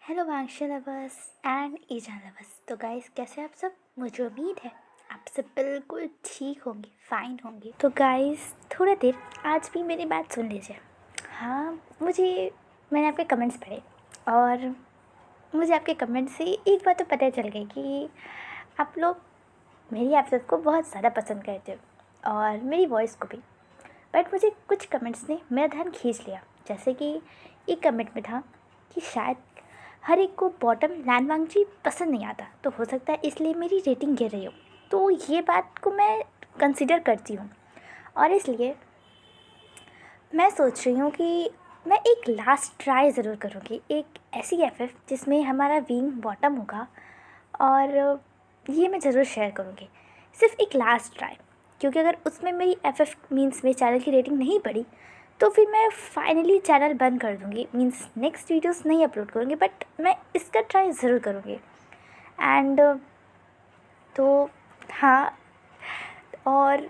Hello वांगशा lovers and ईजान lovers. तो गाइस, कैसे हैं आप सब? मुझे उम्मीद है आप सब बिल्कुल ठीक होंगे, फाइन होंगे। तो गाइस, थोड़ा देर आज भी मेरी बात सुन लीजिए। हाँ, मैंने आपके कमेंट्स पढ़े और मुझे आपके कमेंट से एक बात तो पता चल गई कि आप लोग मेरी एपिसोड को बहुत ज़्यादा पसंद करते हो और मेरी वॉइस को भी। बट मुझे कुछ कमेंट्स ने मेरा ध्यान खींच लिया। जैसे कि एक कमेंट में था कि शायद हर एक को बॉटम लैंडवांगची पसंद नहीं आता, तो हो सकता है इसलिए मेरी रेटिंग गिर रही हो। तो ये बात को मैं कंसिडर करती हूँ और इसलिए मैं सोच रही हूँ कि मैं एक लास्ट ट्राई ज़रूर करूँगी, एक ऐसी एफएफ जिसमें हमारा विंग बॉटम होगा और ये मैं ज़रूर शेयर करूँगी। सिर्फ एक लास्ट ट्राई, क्योंकि अगर उसमें मेरी एफएफ मीन्स मेरे चैनल की रेटिंग नहीं बढ़ी तो फिर मैं फाइनली चैनल बंद कर दूँगी, मीन्स नेक्स्ट वीडियोस नहीं अपलोड करूँगी। बट मैं इसका ट्राई ज़रूर करूँगी। एंड तो हाँ, और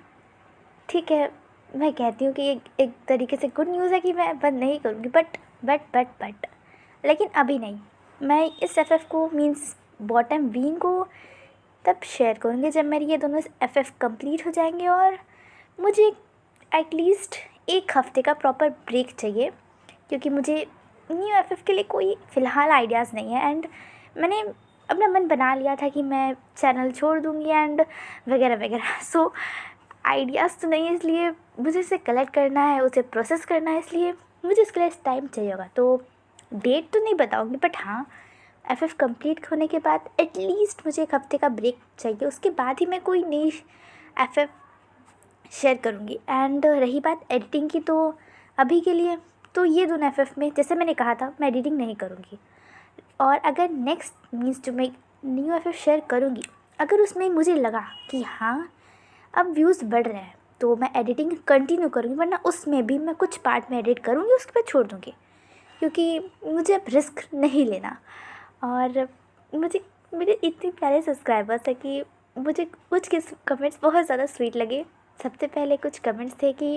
ठीक है, मैं कहती हूँ कि एक तरीके से गुड न्यूज़ है कि मैं बंद नहीं करूँगी। बट लेकिन अभी नहीं। मैं इस एफएफ को मीन्स बॉटम विंग को तब शेयर करूँगी जब मेरी ये दोनों एफएफ कंप्लीट हो जाएंगे और मुझे एटलीस्ट एक हफ्ते का प्रॉपर ब्रेक चाहिए, क्योंकि मुझे न्यू एफएफ के लिए कोई फ़िलहाल आइडियाज़ नहीं है। एंड मैंने अपना मन बना लिया था कि मैं चैनल छोड़ दूँगी एंड वगैरह वगैरह। सो आइडियाज़ तो नहीं है, इसलिए मुझे इसे कलेक्ट करना है, उसे प्रोसेस करना है, इसलिए मुझे इसके लिए टाइम चाहिए होगा। तो डेट तो नहीं बताऊँगी, बट हाँ, एफएफ कंप्लीट होने के बाद एटलीस्ट मुझे एक हफ्ते का ब्रेक चाहिए। उसके बाद ही मैं कोई नई एफएफ शेयर करूँगी। एंड रही बात एडिटिंग की, तो अभी के लिए तो ये दोनों एफएफ में, जैसे मैंने कहा था, मैं एडिटिंग नहीं करूँगी। और अगर नेक्स्ट मीन्स जो मैं न्यू एफएफ शेयर करूँगी, अगर उसमें मुझे लगा कि हाँ अब व्यूज़ बढ़ रहे हैं, तो मैं एडिटिंग कंटिन्यू करूँगी। वरना उसमें भी मैं कुछ पार्ट में एडिट करूँगी, उसके बाद छोड़ दूँगी, क्योंकि मुझे अब रिस्क नहीं लेना। और मुझे मेरे इतने प्यारे सब्सक्राइबर्स हैं कि मुझे कुछ किस कमेंट्स बहुत ज़्यादा स्वीट लगे। सबसे पहले कुछ कमेंट्स थे कि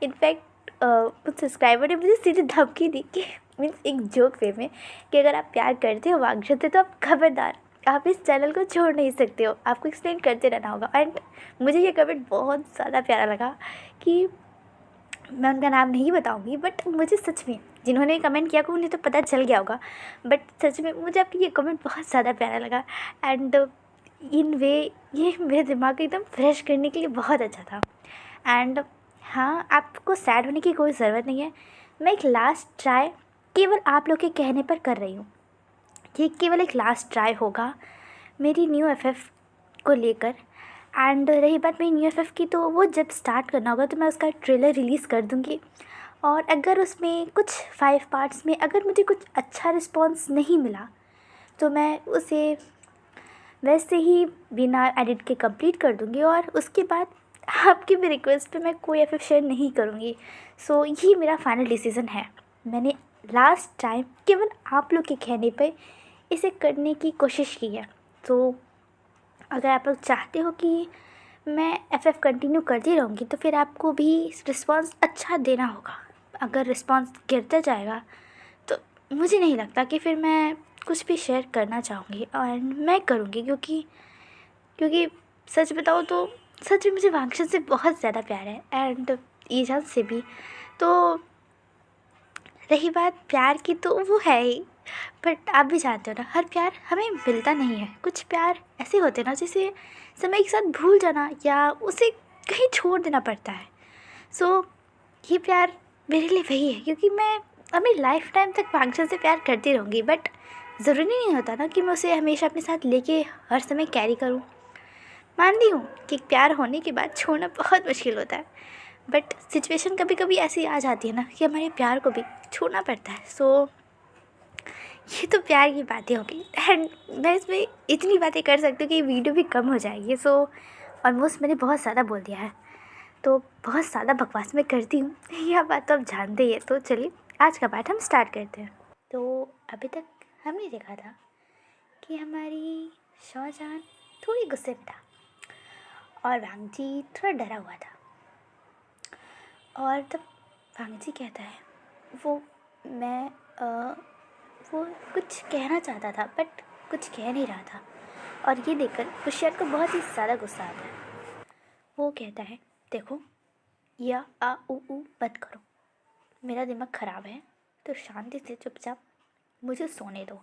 इनफैक्ट कुछ सब्सक्राइबर ने मुझे सीधे धमकी दी कि मीन्स एक जोक वे में कि अगर आप प्यार करते हो वांगशा से तो आप खबरदार, आप इस चैनल को छोड़ नहीं सकते हो, आपको एक्सप्लेन करते रहना होगा। एंड मुझे ये कमेंट बहुत ज़्यादा प्यारा लगा कि मैं उनका नाम नहीं बताऊंगी, बट मुझे सच में जिन्होंने कमेंट किया को उन्हें तो पता चल गया होगा, बट सच में मुझे आपकी ये कमेंट बहुत ज़्यादा प्यारा लगा। एंड इन वे ये मेरे दिमाग को एकदम फ्रेश करने के लिए बहुत अच्छा था। एंड हाँ, आपको सैड होने की कोई ज़रूरत नहीं है। मैं एक लास्ट ट्राई केवल आप लोग के कहने पर कर रही हूँ। ये केवल एक लास्ट ट्राई होगा मेरी न्यू एफएफ को लेकर। एंड रही बात मेरी न्यू एफएफ की, तो वो जब स्टार्ट करना होगा तो मैं उसका ट्रेलर रिलीज़ कर दूँगी। और अगर उसमें कुछ 5 पार्ट्स में अगर मुझे कुछ अच्छा रिस्पॉन्स नहीं मिला तो मैं उसे वैसे ही बिना एडिट के कंप्लीट कर दूँगी। और उसके बाद आपकी भी रिक्वेस्ट पे मैं कोई एफएफ शेयर नहीं करूँगी। सो ये मेरा फाइनल डिसीज़न है। मैंने लास्ट टाइम केवल आप लोग के कहने पे इसे करने की कोशिश की है। तो अगर आप लोग चाहते हो कि मैं एफएफ कंटिन्यू करती रहूँगी तो फिर आपको भी रिस्पॉन्स अच्छा देना होगा। अगर रिस्पॉन्स गिरता जाएगा तो मुझे नहीं लगता कि फिर मैं कुछ भी शेयर करना चाहूँगी। और मैं करूँगी, क्योंकि सच बताऊँ तो सच में मुझे वांगशा से बहुत ज़्यादा प्यार है एंड ईजान से भी। तो रही बात प्यार की, तो वो है ही, बट आप भी जानते हो ना, हर प्यार हमें मिलता नहीं है। कुछ प्यार ऐसे होते हैं ना जिसे समय के साथ भूल जाना या उसे कहीं छोड़ देना पड़ता है। सो ये प्यार मेरे लिए वही है, क्योंकि मैं अपनी लाइफ टाइम तक वांगशा से प्यार करती रहूँगी। बट ज़रूरी नहीं होता ना कि मैं उसे हमेशा अपने साथ लेके हर समय कैरी करूँ। मानती हूँ कि प्यार होने के बाद छोड़ना बहुत मुश्किल होता है, बट सिचुएशन कभी कभी ऐसी आ जाती है ना कि हमारे प्यार को भी छोड़ना पड़ता है। सो ये तो प्यार की बातें होगी एंड मैं इसमें इतनी बातें कर सकती हूँ कि वीडियो भी कम हो जाएगी। सो ऑलमोस्ट मैंने बहुत ज़्यादा बोल दिया है, तो बहुत ज़्यादा बकवास मैं करती हूँ, यह बात तो आप जानते ही है। तो चलिए आज का पाठ हम स्टार्ट करते हैं। तो अभी तक हमने देखा था कि हमारी शौजान थोड़ी गुस्से में था और वांगजी थोड़ा डरा हुआ था। और तब वांगजी कहता है, वो मैं वो कुछ कहना चाहता था बट कुछ कह नहीं रहा था। और ये देखकर कुशियान को बहुत ही ज़्यादा गुस्सा आता है। वो कहता है, देखो, या आ ऊ ऊ मत करो, मेरा दिमाग ख़राब है, तो शांति से चुपचाप मुझे सोने दो।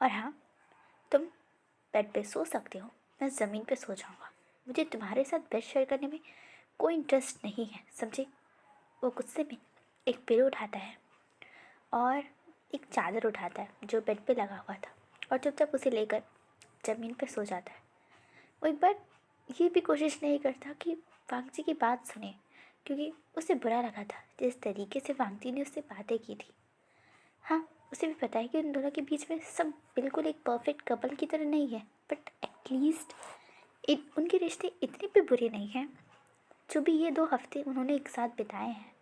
और हाँ, तुम बेड पे सो सकते हो, मैं ज़मीन पे सो जाऊँगा। मुझे तुम्हारे साथ बेड शेयर करने में कोई इंटरेस्ट नहीं है, समझे। वो गुस्से में एक पिलो उठाता है और एक चादर उठाता है जो बेड पे लगा हुआ था, और चुपचाप उसे लेकर ज़मीन पे सो जाता है। वो एक बार ये भी कोशिश नहीं करता कि वांगजी की बात सुने, क्योंकि उसे बुरा लगा था जिस तरीके से वांगजी ने उससे बातें की थी। हाँ, उसे भी पता है कि उन दोनों के बीच में सब बिल्कुल एक परफेक्ट कपल की तरह नहीं है, बट एटलीस्ट उनके रिश्ते इतने भी बुरे नहीं हैं। जो भी ये 2 हफ्ते उन्होंने एक साथ बिताए हैं,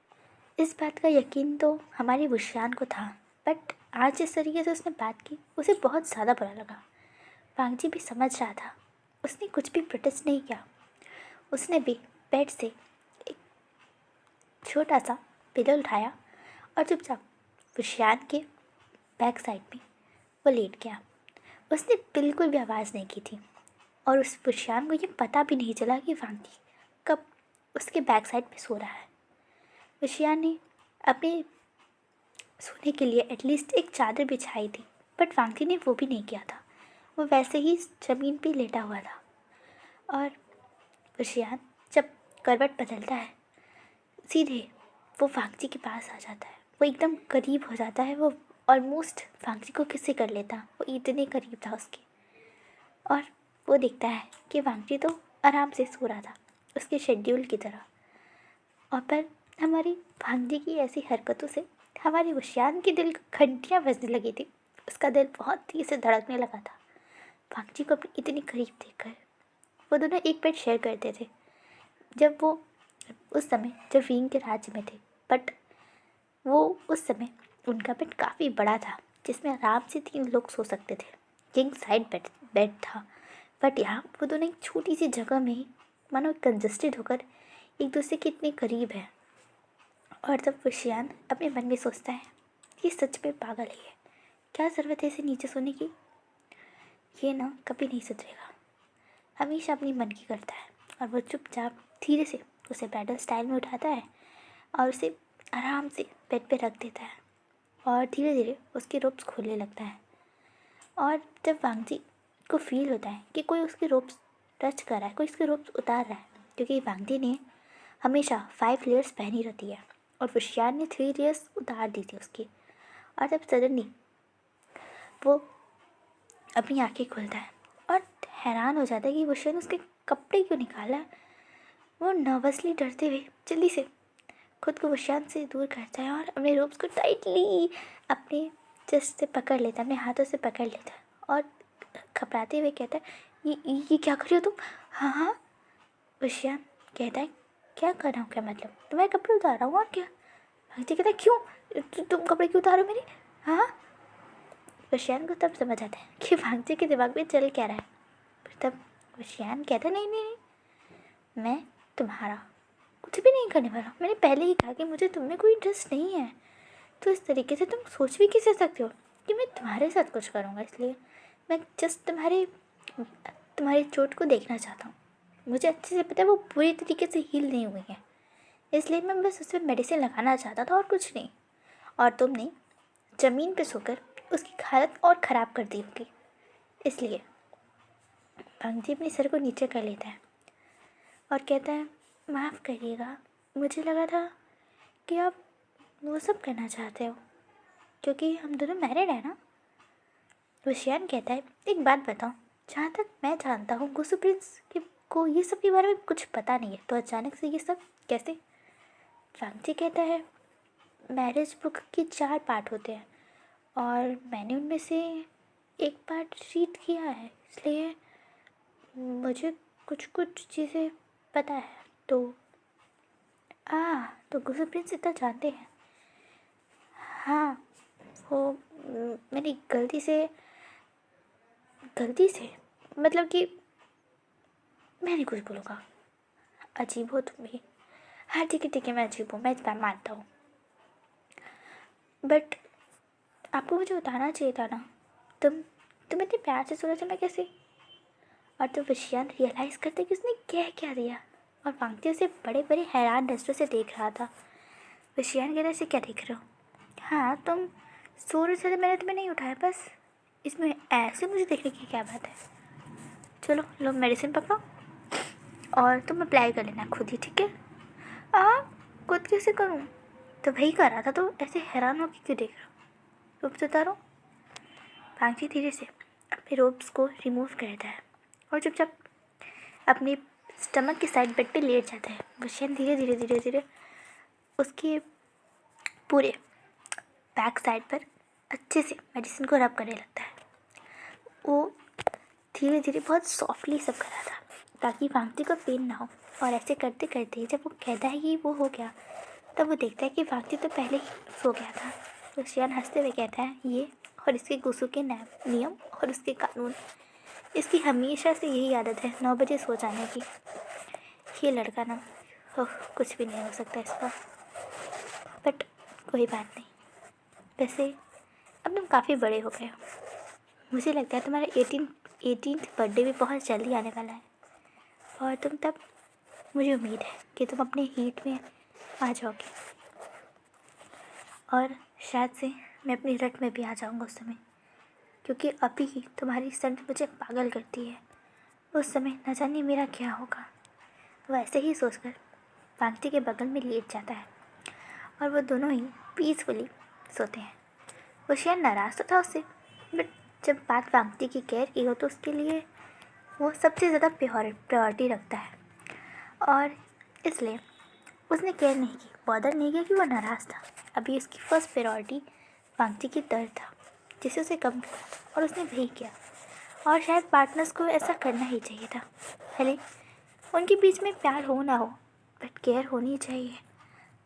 इस बात का यकीन तो हमारी बुशियान को था, बट आज जिस तरीके से उसने बात की उसे बहुत ज़्यादा बुरा लगा। वांगजी भी समझ रहा था, उसने कुछ भी प्रोटेस्ट नहीं किया। उसने भी बेड से एक छोटा सा पिलो उठाया और चुपचाप बुशियान के बैक साइड में वो लेट गया। उसने बिल्कुल भी आवाज़ नहीं की थी, और उस बुशियान को ये पता भी नहीं चला कि वांगी कब उसके बैक साइड पे सो रहा है। बुशियान ने अपने सोने के लिए एटलीस्ट एक चादर बिछाई थी, बट वांगी ने वो भी नहीं किया था। वो वैसे ही ज़मीन पे लेटा हुआ था। और बुशियान जब करवट बदलता है, सीधे वो वांगजी के पास आ जाता है। वो एकदम करीब हो जाता है, वो ऑलमोस्ट वांगजी को किसी कर लेता, वो इतने करीब था उसके। और वो देखता है कि वांगजी तो आराम से सो रहा था उसके शेड्यूल की तरह। और पर हमारी वांगजी की ऐसी हरकतों से हमारी बुशियान के दिल को घंटियाँ बजने लगी थी। उसका दिल बहुत तेज से धड़कने लगा था वांगजी को अपनी इतनी करीब देखकर। वो दोनों एक बेड शेयर करते थे जब वो उस समय जब विंग के राज्य में थे, बट वो उस समय उनका बेड काफ़ी बड़ा था जिसमें आराम से 3 लोग सो सकते थे। किंग साइड बेड था, बट यहाँ वो दोनों एक छोटी सी जगह में ही मानो कंजस्टेड होकर एक दूसरे के इतने करीब है। और तब बुशियान अपने मन में सोचता है, ये सच में पागल ही है, क्या ज़रूरत है इसे नीचे सोने की। ये ना कभी नहीं सुधरेगा, हमेशा अपनी मन की करता है। और वो चुपचाप धीरे से उसे ब्राइडल स्टाइल में उठाता है और उसे आराम से बेड पे रख देता है, और धीरे धीरे उसकी रोप्स खोलने लगता है। और जब वांगजी को फील होता है कि कोई उसकी रोप्स टच कर रहा है, कोई उसकी रोप्स उतार रहा है, क्योंकि वांगजी ने हमेशा 5 लेयर्स पहनी रहती है और बुशियान ने 3 लेयर्स उतार दी थी उसकी। और जब सडनली वो अपनी आंखें खोलता है और हैरान हो जाता है कि बुशियान उसके कपड़े क्यों निकाला है। वो नर्वसली डरते हुए जल्दी से खुद को बुशियान से दूर करता है और अपने रोप्स को टाइटली अपने चेस्ट से पकड़ लेता है, अपने हाथों से पकड़ लेता है और घबराते हुए कहता है, ये क्या कर रही हो तुम। हाँ हाँ, बुशियान कहता है, क्या कर रहा हूँ, क्या मतलब, तुम्हारे कपड़े उतार रहा हूँ और क्या। भक्ति कहता है, क्यों, तुम कपड़े क्यों उतारो मेरे। हाँ, बुशियान को तब समझ आता है कि भांगजी के दिमाग में चल क्या रहा है। तब बुशियान कहता है, नहीं नहीं नहीं, मैं तुम्हारा कुछ भी नहीं करने वाला। मैंने पहले ही कहा कि मुझे तुम में कोई इंटरेस्ट नहीं है, तो इस तरीके से तुम सोच भी कैसे सकते हो कि मैं तुम्हारे साथ कुछ करूँगा। इसलिए मैं जस्ट तुम्हारी चोट को देखना चाहता हूँ। मुझे अच्छे से पता है वो पूरी तरीके से हील नहीं हुई है, इसलिए मैं बस उस पर मेडिसिन लगाना चाहता था और कुछ नहीं। और तुमने ज़मीन पे सोकर उसकी हालत और ख़राब कर दी होगी। इसलिए भांगजी अपने सर को नीचे कर लेता है और कहता है, माफ़ करिएगा, मुझे लगा था कि आप वो सब करना चाहते हो, क्योंकि हम दोनों मैरिड हैं ना। बुशियान कहता है, एक बात बताओ, जहाँ तक मैं जानता हूँ गुसु प्रिंस को ये सब के बारे में कुछ पता नहीं है, तो अचानक से ये सब कैसे। वांगजी कहता है, मैरिज बुक के 4 पार्ट होते हैं और मैंने उनमें से एक पार्ट रीड किया है, इसलिए मुझे कुछ कुछ चीज़ें पता है। तो गुसु प्रिंस इतना जानते हैं। हाँ, वो मैंने गलती से मतलब कि मैं नहीं कुछ बोलूँगा। अजीब हो तुम भी। हाँ ठीक है मैं अजीब हूँ, मैं इस बार मानता हूँ, बट आपको मुझे बताना चाहिए था ना। तुम इतने प्यार से सोचा था मैं कैसे। और तो विशियान रियलाइज़ करते कि उसने कह क्या दिया, और वांगती उसे बड़े बड़े हैरान नज़रों से देख रहा था। विशियान कह रहे से क्या देख रहे हो? हाँ तुम सो रहे थे, मैंने तुम्हें नहीं उठाया, बस इसमें ऐसे मुझे देखने की क्या बात है। चलो लो मेडिसिन पकड़ो और तुम अप्लाई कर लेना खुद ही, ठीक है? खुद कैसे करूँ? तो वही कर रहा था, तो ऐसे हैरान होकर क्यों देख रहा हो? रोब्स उतारो। भांगजी धीरे से अपने रोब्स को रिमूव करता है और चुपचाप अपने स्टमक की साइड बेड पे लेट जाता है। विशियन धीरे धीरे धीरे धीरे उसके पूरे बैक साइड पर अच्छे से मेडिसिन को रब करने लगता है। वो धीरे धीरे बहुत सॉफ्टली सब कर रहा था ताकि वांगती को पेन ना हो। और ऐसे करते करते जब वो कहता है कि वो हो गया, तब वो देखता है कि वांगती तो पहले ही सो गया था। तो शियान हंसते हुए कहता है, ये और इसके गुस्सों के नियम और उसके कानून, इसकी हमेशा से यही आदत है 9 बजे सो जाने की। ये लड़का ना, कुछ भी नहीं हो सकता इसका। बट कोई बात नहीं। वैसे अब तुम काफ़ी बड़े हो गए हो, मुझे लगता है तुम्हारा 18th बर्थडे भी बहुत जल्दी आने वाला है, और तुम तब, मुझे उम्मीद है कि तुम अपने हीट में आ जाओगे, और शायद से मैं अपनी रट में भी आ जाऊंगा उस समय, क्योंकि अभी ही तुम्हारी संत मुझे पागल करती है। उस समय न जाने मेरा क्या होगा। वो ऐसे ही सोचकर वांगती के बगल में लेट जाता है और वो दोनों ही पीसफुली सोते हैं। वो शायद नाराज़ तो था उससे, बट जब बात वांगती की केयर की हो तो उसके लिए वो सबसे ज़्यादा प्रायोरिटी रखता है, और इसलिए उसने केयर नहीं की, बॉदर नहीं किया कि वो नाराज़ था। अभी उसकी फर्स्ट प्रायोरिटी वांगती की दर्द था जिसे उसे कम करना था, और उसने वही किया। और शायद पार्टनर्स को ऐसा करना ही चाहिए था। भले उनके बीच में प्यार हो ना हो, बट केयर होनी चाहिए।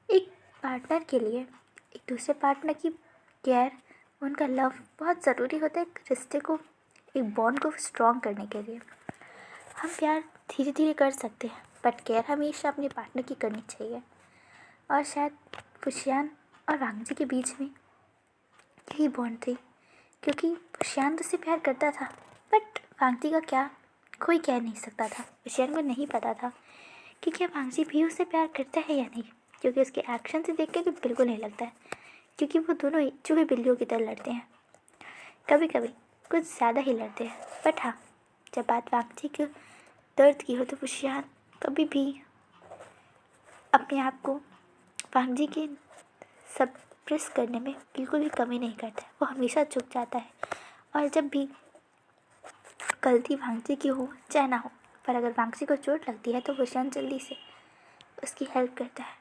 एक पार्टनर के लिए एक दूसरे पार्टनर की केयर, उनका लव बहुत ज़रूरी होता है एक रिश्ते को, एक बॉन्ड को स्ट्रॉन्ग करने के लिए। हम प्यार धीरे धीरे कर सकते हैं, बट केयर हमेशा अपने पार्टनर की करनी चाहिए। और शायद फुशियान और वांगजी के बीच में यही बॉन्ड थी, क्योंकि फुशियान तो उससे प्यार करता था, बट वांगजी का क्या, कोई कह नहीं सकता था। फुशियान को नहीं पता था कि क्या वांगजी भी उससे प्यार करता है या नहीं, क्योंकि उसके एक्शन से देख के तो बिल्कुल नहीं लगता है, क्योंकि वो दोनों ही चूहे बिल्लियों की तरह लड़ते हैं। कभी कभी कुछ ज़्यादा ही लड़ते हैं। बट हाँ, जब बात वांगजी के दर्द की हो तो फुशियान कभी भी अपने आप को वांगजी के सप्रेस करने में बिल्कुल भी कमी नहीं करता है। वो हमेशा झुक जाता है, और जब भी गलती वांगजी की हो चाहे ना हो, पर अगर वांगजी को चोट लगती है तो फुशियान जल्दी से उसकी हेल्प करता है।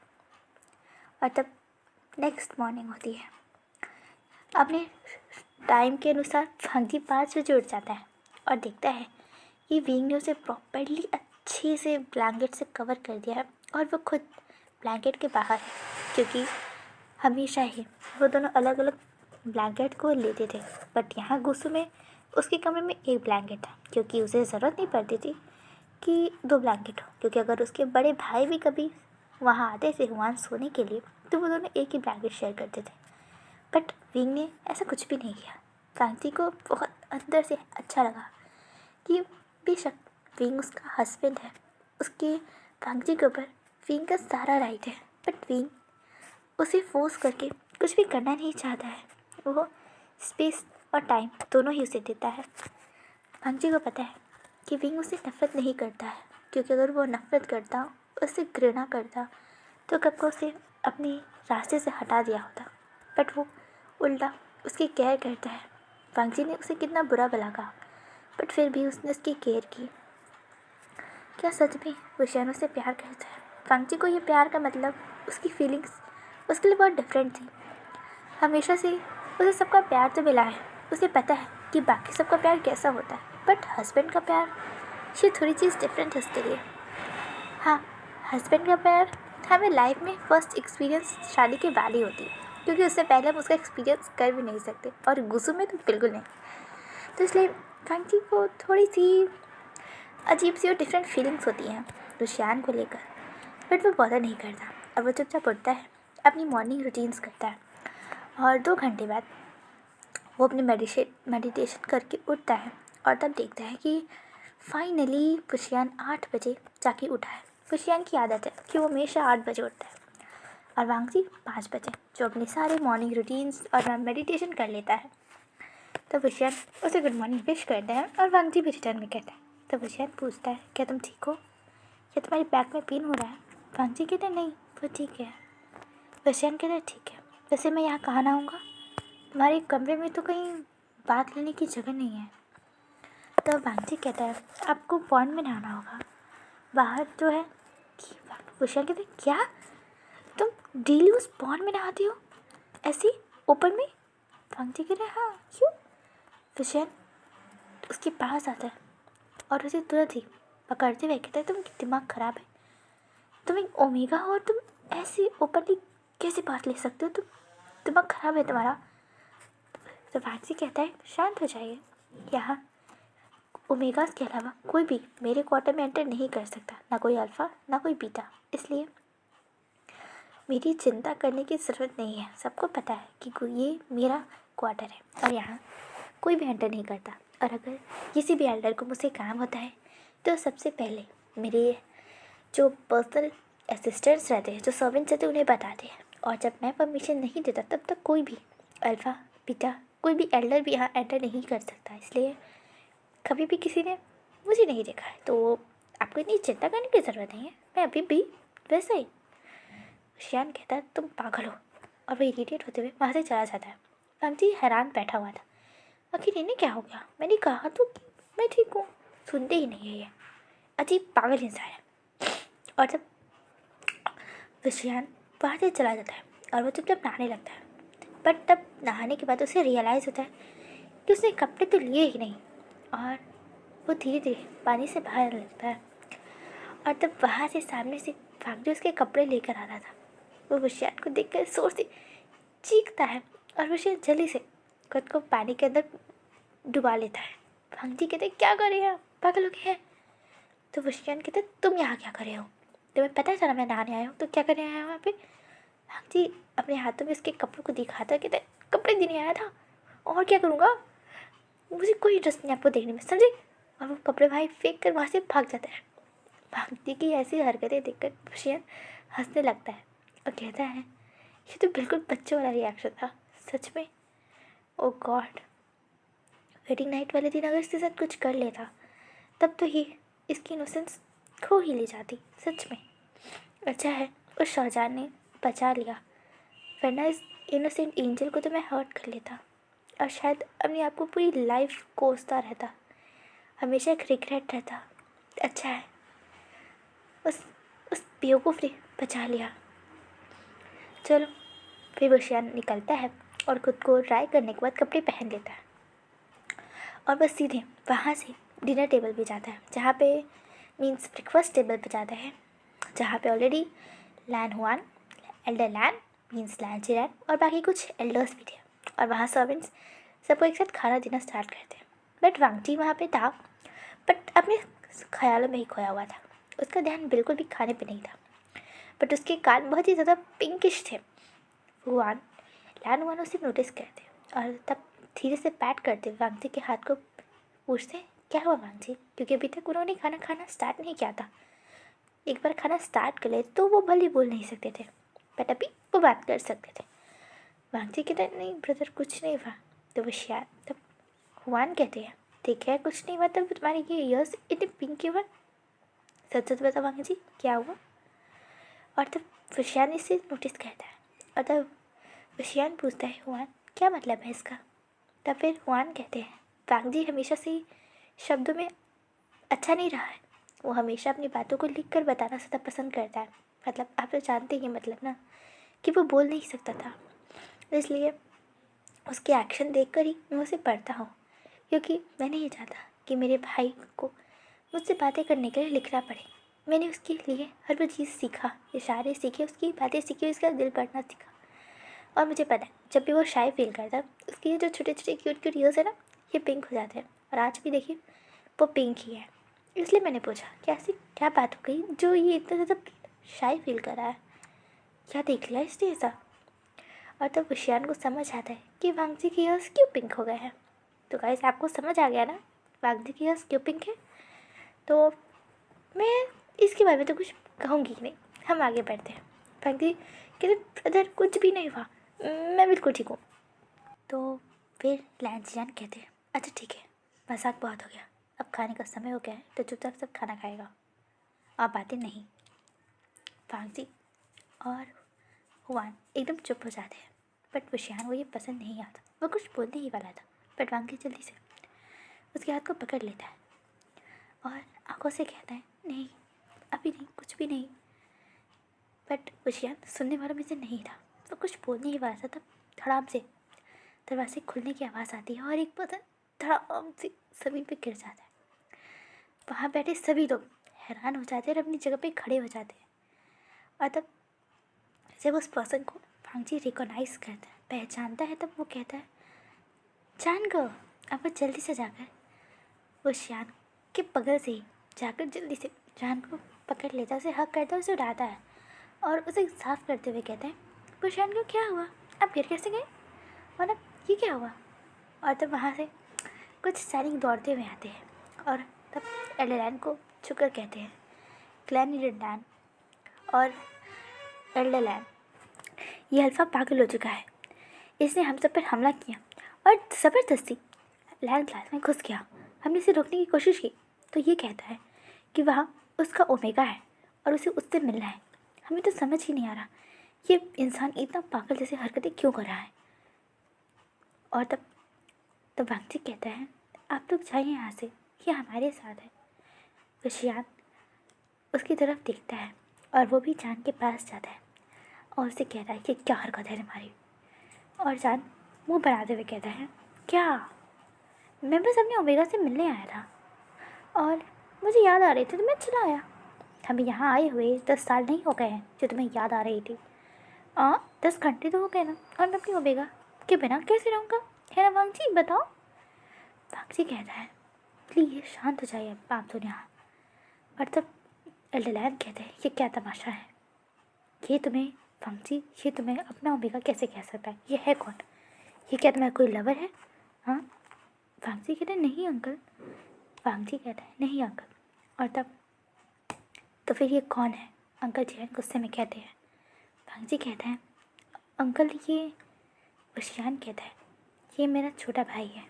और तब नेक्स्ट मॉर्निंग होती है। अपने टाइम के अनुसार वांगजी 5 बजे उठ जाता है और देखता है कि विंग ने उसे प्रॉपर्ली अच्छे से ब्लैंकेट से कवर कर दिया है, और वो खुद ब्लैंकेट के बाहर है, क्योंकि हमेशा ही वो दोनों अलग अलग ब्लैंकेट को लेते थे। बट यहाँ गुस्सू में उसके कमरे में एक ब्लैंकेट था, क्योंकि उसे ज़रूरत नहीं पड़ती थी कि 2 ब्लैंकेट हो, क्योंकि अगर उसके बड़े भाई भी कभी वहाँ आते थे हुआन सोने के लिए तो वो दोनों एक ही ब्लैंकेट शेयर करते थे। बट विंग ने ऐसा कुछ भी नहीं किया। वांगजी को बहुत अंदर से अच्छा लगा कि बेशक विंग उसका हस्बैंड है, उसके वांगजी के ऊपर विंग का सारा राइट है, बट विंग उसे फोर्स करके कुछ भी करना नहीं चाहता है। वो स्पेस और टाइम दोनों ही उसे देता है। वांगजी को पता है कि विंग उसे नफ़रत नहीं करता है, क्योंकि अगर वो नफ़रत करता, उससे घृणा करता, तो कब को उसे अपने रास्ते से हटा दिया होता। बट वो उल्टा उसकी केयर करता है। वांगजी ने उसे कितना बुरा भला कहा, बट फिर भी उसने उसकी केयर की। क्या सच में फुशियान उससे प्यार करता है? वांगजी को ये प्यार का मतलब, उसकी फीलिंग्स उसके लिए बहुत डिफरेंट थी। हमेशा से उसे सबका प्यार तो मिला है, उसे पता है कि बाकी सबका प्यार कैसा होता है, बट हस्बैंड का प्यार, ये थोड़ी चीज़ डिफरेंट है उसके लिए। हाँ, हस्बैंड का प्यार हमें लाइफ में फ़र्स्ट एक्सपीरियंस शादी के बाद ही होती है, क्योंकि उससे पहले हम उसका एक्सपीरियंस कर भी नहीं सकते, और गुस्सू में तो बिल्कुल नहीं। तो इसलिए वांगजी को थोड़ी सी अजीब सी और डिफरेंट फीलिंग्स होती हैं रुशियान को लेकर, बट वो बॉदर नहीं करता, और वो चुपचाप उठता है, अपनी मॉर्निंग रूटीन्स करता है। और 2 घंटे बाद वो अपने मेडिटेशन करके उठता है और तब देखता है कि फाइनली फुशियान 8 बजे जाके उठा है। फुशियान की आदत है कि वो हमेशा 8 बजे उठता है और वांगजी 5 बजे, जो अपने सारे मॉर्निंग रूटीन्स और मेडिटेशन कर लेता है। तो फुशियान उसे गुड मॉर्निंग विश करता है और वांगजी भी रिटर्न में कहता है। तो फुशियान पूछता है, क्या तुम ठीक हो? क्या तुम्हारी बैक में पेन हो रहा है? वांगजी कहते हैं, नहीं वो ठीक है। फुशियान कहता है, ठीक है, वैसे मैं यहाँ कहाँ आऊँगा? तुम्हारे कमरे में तो कहीं बात लेने की जगह नहीं है। तो वांगजी कहता है, आपको पॉन्ड में नहाना होगा, बाहर जो है। फुशियान कहते हैं, क्या तुम डेली उस पॉन्ड में नहाती हो ऐसी ओपन में? वांगजी कहते हैं, हाँ क्यों? फुशियान उसके पास आता है और उसे तुरंत ही पकड़ते हुए कहता है, तुम दिमाग ख़राब है, तुम एक ओमेगा हो और तुम ऐसे ओपनली कैसे बात ले सकते हो? तुम दिमाग ख़राब है तुम्हारा। तो वांगजी कहता है, शांत हो जाइए, यहाँ ओमेगास के अलावा कोई भी मेरे क्वार्टर में एंटर नहीं कर सकता, ना कोई अल्फ़ा ना कोई बीटा, इसलिए मेरी चिंता करने की ज़रूरत नहीं है। सबको पता है कि ये मेरा क्वार्टर है और यहाँ कोई भी एंटर नहीं करता, और अगर किसी भी एल्डर को मुझसे काम होता है तो सबसे पहले मेरे जो पर्सनल असिस्टेंट्स रहते हैं, जो सर्वेंट्स रहते हैं, उन्हें बताते हैं, और जब मैं परमिशन नहीं देता तब तक कोई भी अल्फ़ा बीटा कोई भी एल्डर भी यहाँ एंटर नहीं कर सकता। इसलिए कभी भी किसी ने मुझे नहीं देखा है तो आपको इतनी चिंता करने की ज़रूरत नहीं है, मैं अभी भी वैसे ही। शियान कहता है, तुम पागल हो, और वो इरिटेट होते हुए वहाँ से चला जाता है। वांगजी हैरान बैठा हुआ था, आखिर इन्हें क्या हो गया? मैंने कहा तो कि मैं ठीक हूँ, सुनते ही नहीं है ये अजीब पागल इंसान है। और जब विशियान वहाँ से चला जाता है और वो चुपचाप नहाने लगता है, बट तब नहाने के बाद उसे रियलाइज़ होता है कि उसने कपड़े तो लिए ही नहीं, और वो धीरे धीरे पानी से बाहर लगता है। और तब वहाँ से सामने से वांगजी उसके कपड़े लेकर आ रहा था। वो विशियान को देखकर जोर से चीखता है और विशियान जल्दी से खुद को पानी के अंदर डुबा लेता है। वांगजी कहते, क्या कर रहे हैं आप, पागल हो गए हैं? तो विशियान कहते, तुम यहाँ क्या कर रहे हो? तुम्हें पता चला मैं नहाने आया हूँ, तो क्या करने आया हूँ वहाँ पे? वांगजी अपने हाथों में उसके कपड़ों को दिखाता है, कहते, कपड़े देने आया था, और क्या करूँगा, मुझे कोई इंटरेस्ट नहीं आपको देखने में, समझे? और वो कपड़े भाई फेंक कर वहाँ से भाग जाता है। वांगजी की ऐसी हरकतें देखकर विशियान हंसने लगता है और कहता है, ये तो बिल्कुल बच्चों वाला रिएक्शन था, सच में। ओ गॉड, वेडिंग नाइट वाले दिन अगर इसके साथ कुछ कर लेता तब तो ये इसकी इनोसेंस खो ही ले जाती, सच में। अच्छा है उस शाहजहान ने बचा लिया, वरना इस इनोसेंट एंजल को तो मैं हर्ट कर लेता और शायद अपने आप को पूरी लाइफ कोसता रहता, हमेशा एक रिग्रेट रहता। अच्छा है उस बेवकूफ़ ने बचा लिया। चलो, फिर विशियान निकलता है और खुद को ट्राई करने के बाद कपड़े पहन लेता है और बस सीधे वहाँ से डिनर टेबल पे जाता है, जहाँ पे मीन्स ब्रेकफास्ट टेबल पे जाता है, जहाँ पे ऑलरेडी लैन हुआन, एल्डर लैन मीन्स लैन चिरैन और बाकी कुछ एल्डर्स भी थे, और वहाँ सर्वेंट्स सबको एक साथ खाना देना स्टार्ट करते हैं। बट वांगजी वहाँ पे था, बट अपने ख्यालों में ही खोया हुआ था, उसका ध्यान बिल्कुल भी खाने पे नहीं था। बट उसके कान बहुत ही ज़्यादा पिंकिश थे। लैन हुआन उसे नोटिस करते और तब धीरे से पैट करते वांगजी के हाथ को पूछते, क्या हुआ वांगजी? क्योंकि अभी तक उन्होंने खाना खाना स्टार्ट नहीं किया था। एक बार खाना स्टार्ट कर ले तो वो भले बोल नहीं सकते थे, बट अभी वो बात कर सकते थे। वांगजी कहते, नहीं ब्रदर कुछ नहीं हुआ। तो वो शायद तब हुआन कहते हैं, ठीक है कुछ नहीं हुआ, तब तुम्हारे ये ईयर्स इतने पिंक क्यों हुआ? सच सच बता वांगजी क्या हुआ? और तब विशियान इसे नोटिस करता है और तब विशियान पूछता है, हुआन क्या मतलब है इसका? तब फिर हुआन कहते हैं, वांगजी हमेशा से ही शब्दों में अच्छा नहीं रहा है, वो हमेशा अपनी बातों को लिख कर बताना ज़्यादा पसंद करता है। मतलब आप तो जानते हैं मतलब ना कि वो बोल नहीं सकता था, इसलिए उसके एक्शन देखकर ही मैं उसे पढ़ता हूँ, क्योंकि मैं नहीं चाहता कि मेरे भाई को मुझसे बातें करने के लिए लिखना पड़े। मैंने उसके लिए हर वो चीज़ सीखा, इशारे सीखे, उसकी बातें सीखी, उसका दिल पढ़ना सीखा। और मुझे पता है जब भी वो शाय फील करता है उसके ये जो छोटे छोटे क्यूट क्यूट ईयर्स है ना, ये पिंक हो जाते हैं, और आज भी देखिए वो पिंक ही है। इसलिए मैंने पूछा कि ऐसी क्या बात हो गई जो ये इतना ज़्यादा शाय फील कर रहा है, क्या देख लिया इसने ऐसा? और तब वशियान को समझ आता है कि वांगजी के ईयर्स क्यों पिंक हो गए हैं। तो गाइस आपको समझ आ गया ना वांगजी के ईयर्स क्यों पिंक है। तो मैं इसके बारे में तो कुछ कहूँगी नहीं, हम आगे बढ़ते हैं। वांगजी कहते ब्रदर कुछ भी नहीं हुआ, मैं बिल्कुल ठीक हूँ। तो फिर लैंजियान कहते हैं अच्छा ठीक है, मजाक बहुत हो गया, अब खाने का समय हो गया है तो चुपचाप सब खाना खाएगा, आप बातें नहीं। वांगजी और हुआन एकदम चुप हो जाते हैं, बट वशियान को ये पसंद नहीं आता। वो कुछ बोलने ही वाला था, बट वांगजी जल्दी से उसके हाथ को पकड़ लेता है और आंखों से कहता है नहीं अभी नहीं, कुछ भी नहीं। बट वशियान सुनने वालों में से नहीं था, वो कुछ बोलने ही वाला था। तब धड़ाम से दरवाजे खुलने की आवाज़ आती है और एक बदन धड़ाम से ज़मीन पे गिर जाता है। वहाँ बैठे सभी लोग हैरान हो जाते हैं और अपनी जगह पे खड़े हो जाते हैं। और तब जब उस पर्सन को वांगजी रिकॉग्नाइज करता है, पहचानता है, तब वो कहता है जान गो। अब वो जल्दी से जाकर वो श्यान के बगल से ही जाकर जल्दी से जान को पकड़ लेता है, उसे हक करता है, उसे उड़ाता है और उसे साफ करते हुए कहते हैं वो श्यान को क्या हुआ, आप गिर कैसे गए, और अब ये क्या हुआ। और तब वहाँ से कुछ सैनिक दौड़ते हुए आते हैं और तब एल्डरलैन को छुकर कहते हैं क्लैनिडलैन और एल्डरलैन ये अल्फा पागल हो चुका है, इसने हम सब पर हमला किया और ज़बरदस्ती लैंड क्लास में घुस गया। हमने इसे रोकने की कोशिश की तो ये कहता है कि वहाँ उसका ओमेगा है और उसे उससे मिलना है। हमें तो समझ ही नहीं आ रहा ये इंसान इतना पागल जैसी हरकतें क्यों कर रहा है। और तब वांगजी कहता है आप लोग जाइए यहाँ से, ये हमारे साथ है। वशियान उसकी तरफ देखता है और वो भी जान के पास जाता है और उसे कहता है कि क्या हरकत है तुम्हारी। और जान मुंह बनाते हुए कहता है क्या, मैं बस अपने ओमेगा से मिलने आया था और मुझे याद आ रही थी तो मैं चला आया। हमें यहाँ आए हुए 10 साल नहीं हो गए हैं जो तुम्हें याद आ रही थी। 10 घंटे तो हो गए ना, और मैं अपनी ओमेगा के बिना कैसे रहूँगा, है ना वांगजी बताओ। वांगजी कहता है प्लीज़ शांत हो जाइए आप तो यहाँ। और तब एल्डरलैन कहते हैं ये क्या तमाशा है, ये तुम्हें वांगजी ये तुम्हें अपना ओमेगा कैसे कह सकता है, ये है कौन, ये क्या तुम्हारा कोई लवर है। हाँ वांगजी कहते हैं नहीं अंकल। वांगजी कहता है नहीं अंकल। और तब तो फिर ये कौन है, अंकल जी गुस्से में कहते हैं। वांगजी कहता है अंकल ये वशियान कहता है ये मेरा छोटा भाई है।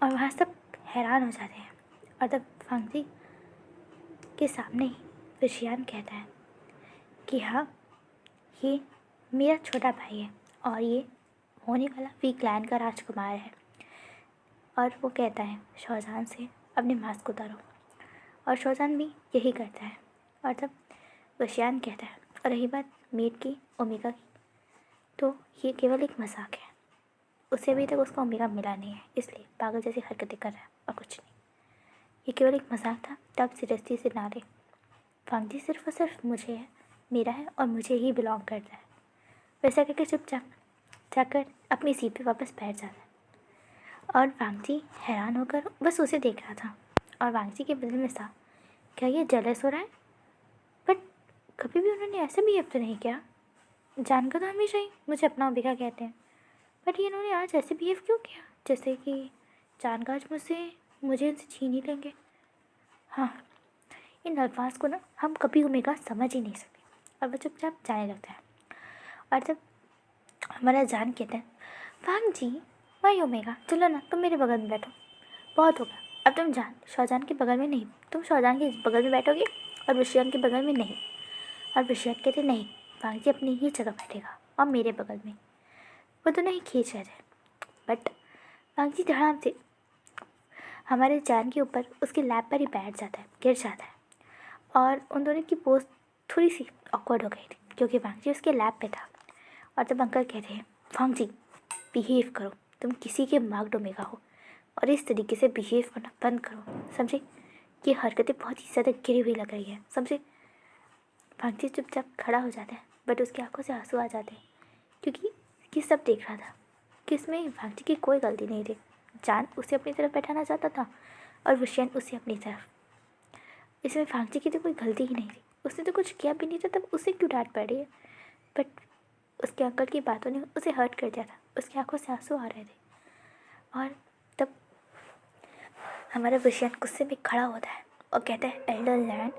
और वहाँ सब हैरान हो जाते हैं। और तब वांगजी के सामने ही वशियान कहता है कि हाँ ये मेरा छोटा भाई है और ये होने वाला वी क्लैन का राजकुमार है। और वो कहता है शौजान से अपने मास्क उतारो, और शौजान भी यही करता है। और तब वशियान कहता है और रही बात मेट की ओमेगा की, तो ये केवल एक मजाक है, उसे अभी तक उसका ओमेगा मिला नहीं है इसलिए पागल जैसी हरकतें कर रहा है और कुछ नहीं, ये केवल एक मजाक था, तब सीरियसली से ना ले। वांगजी सिर्फ और सिर्फ मुझे है, मेरा है और मुझे ही बिलोंग करता है। वैसा करके चुपचाप जाकर अपनी सीट पे वापस बैठ जाता है। और वांगजी हैरान होकर बस उसे देख रहा था और वांगजी के दिल में था क्या ये जेलस हो रहा है, बट कभी भी उन्होंने ऐसा बिहेव तो नहीं किया, जानकर तो हमेशा ही मुझे अपना ओमेगा कहते हैं, बट ये इन्होंने आज ऐसे बिहेव क्यों किया जैसे कि जानकर आज मुझे इनसे छीन ही लेंगे। हाँ इन अल्फाज को ना हम कभी ओमेगा समझ ही नहीं सकते। और वो चुपचाप जाने लगता है। और जब हमारा जान कहता है वांगजी भाई ओमेगा चलो ना तुम मेरे बगल में बैठो, बहुत होगा, अब तुम शौजान के बगल में नहीं, तुम शौजान के बगल में बैठोगे और वशियान के बगल में नहीं। और वशियान कहते नहीं वांगजी अपनी ही जगह बैठेगा और मेरे बगल में। वो तो नहीं खींच रहे थे, बट वांगजी धड़ाम से हमारे जान के ऊपर उसके लैब पर ही बैठ जाता है, गिर जाता है। और उन दोनों की पोज थोड़ी सी ऑकवर्ड हो गई थी क्योंकि वांगजी उसके लैब पे था। और तब अंकल कहते हैं वांगजी बिहेव करो, तुम किसी के मार्क्ड ओमेगा हो और इस तरीके से बिहेव करना बंद करो, समझे, ये हरकतें बहुत ही ज़्यादा गिरी हुई लग रही है, समझे। वांगजी चुपचाप खड़ा हो जाता है, बट उसकी आंखों से आंसू आ जाते हैं क्योंकि ये सब देख रहा था कि इसमें वांगजी की कोई गलती नहीं थी। जान उसे अपनी तरफ बैठाना चाहता था और वशियान उसे अपनी तरफ, इसमें वांगजी की तो कोई गलती ही नहीं थी, उसने तो कुछ किया भी नहीं था, तब उसे क्यों डांट पड़ रही है। बट उसके अंकल की बातों ने उसे हर्ट कर दिया था। उसकी आंखों से आंसू आ रहे थे और तब हमारा वशियन गुस्से में खड़ा होता है और कहता है, एल्डर लैंड,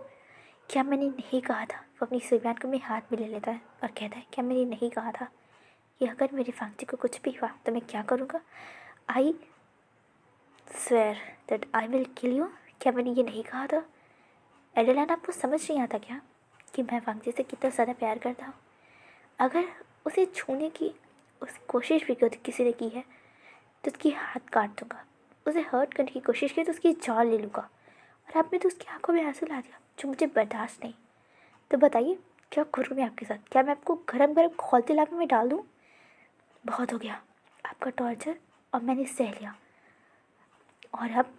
क्या मैंने नहीं कहा था? वो अपनी सुइयान को अपने हाथ में ले लेता है और कहता है, क्या मैंने नहीं कहा था कि अगर मेरी फांसी को कुछ भी हुआ तो मैं क्या करूँगा? I swear that I will kill you. क्या मैंने ये नहीं कहा था? एडेलान, आपको समझ नहीं आता क्या कि मैं वांगजी से कितना ज़्यादा प्यार करता हूँ? अगर उसे छूने की उस कोशिश भी किसी ने की है तो उसकी हाथ काट दूँगा। उसे हर्ट करने की कोशिश की तो उसकी जान ले लूँगा। और आपने तो उसकी आंखों में आंसू ला दिया, जो मुझे बर्दाश्त नहीं। तो बताइए क्या करूँ मैं आपके साथ? क्या मैं आपको गरम गरम खौलते इलाके में डाल दूँ? बहुत हो गया आपका टॉर्चर और मैंने सह लिया और अब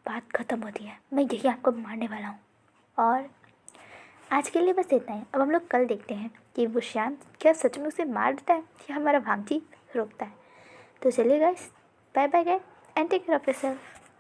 बात ख़त्म होती है। मैं यही आपको मारने वाला हूँ। और आज के लिए बस इतना ही। अब हम लोग कल देखते हैं कि वो श्याम क्या सच में उसे मार देता है या हमारा भांजी रोकता है। तो चलिए guys, bye bye guys and take care of yourself.